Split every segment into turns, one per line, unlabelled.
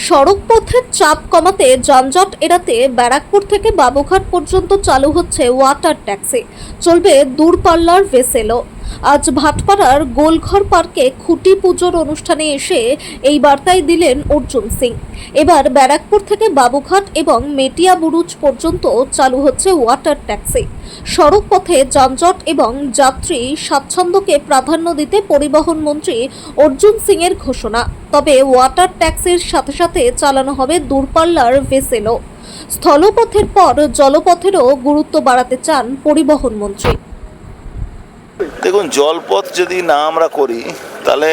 সড়ক পথের চাপ কমাতে যানজট এড়াতে ব্যারাকপুর থেকে বাবুঘাট পর্যন্ত চালু হচ্ছে ওয়াটার ট্যাক্সি। চলবে দূরপাল্লার ভেসেলও। আজ ভাটপাড়ার গোলঘর পার্কে খুঁটি পুজোর অনুষ্ঠানে এসে এই বার্তাই দিলেন অর্জুন সিং। এবার ব্যারাকপুর থেকে বাবুঘাট এবং মেটিয়া বুরুজ পর্যন্ত চালু হচ্ছে ওয়াটার ট্যাক্সি। সড়ক পথে যানজট এবং যাত্রী স্বাচ্ছন্দ্যকে প্রাধান্য দিতে পরিবহন মন্ত্রী অর্জুন সিং এর ঘোষণা। তবে ওয়াটার ট্যাক্সির সাথে সাথে চালানো হবে দূরপাল্লার ভেসেলও। স্থলপথের পর জলপথেরও গুরুত্ব বাড়াতে চান পরিবহন মন্ত্রী।
দেখুন, জলপথ যদি না আমরা করি তাহলে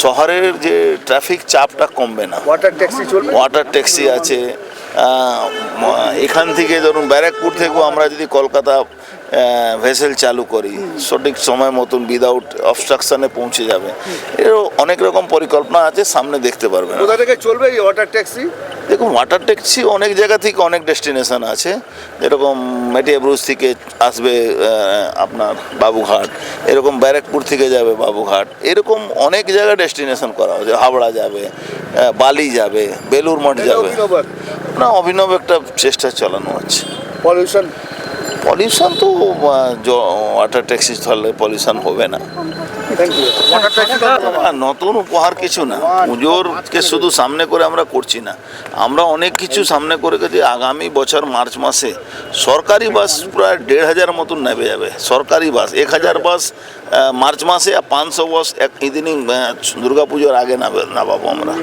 শহরের যে ট্রাফিক চাপটা কমবে না।
ওয়াটার ট্যাক্সি চলবে,
ওয়াটার ট্যাক্সি আছে। এখান থেকে ধরুন ব্যারাকপুর থেকেও আমরা যদি কলকাতা ভেসেল চালু করি সঠিক সময় মতন উইদাউট অবস্ট্রাকশনে পৌঁছে যাবে। এরও অনেক রকম পরিকল্পনা আছে, সামনে দেখতে পারবেন।
কোথা থেকে চলবে এই ওয়াটার ট্যাক্সি?
দেখুন, ওয়াটার ট্যাক্সি অনেক জায়গা থেকে অনেক ডেস্টিনেশন আছে, যেরকম মেটিয়া ব্রুজ থেকে আসবে আপনার বাবুঘাট, এরকম ব্যারাকপুর থেকে যাবে বাবুঘাট, এরকম অনেক জায়গায় ডেস্টিনেশন করা হচ্ছে। হাওড়া যাবে, বালি যাবে, বেলুর মঠ যাবে। না, অভিনব একটা চেষ্টা চালানো হচ্ছে। পলিউশন তো ওয়াটার ট্যাক্সি চললে পলিউশন হবে না। নতুন উপহার কিছু না, পুজোরকে শুধু সামনে করে আমরা করছি না, আমরা অনেক কিছু সামনে করে গেছি। আগামী বছর মার্চ মাসে সরকারি বাস প্রায় 1,500 মতন নেমে যাবে। সরকারি বাস 1,000 বাস মার্চ মাসে, আর 500 বাস ইদানিং দুর্গাপুজোর আগে নামাবো আমরা।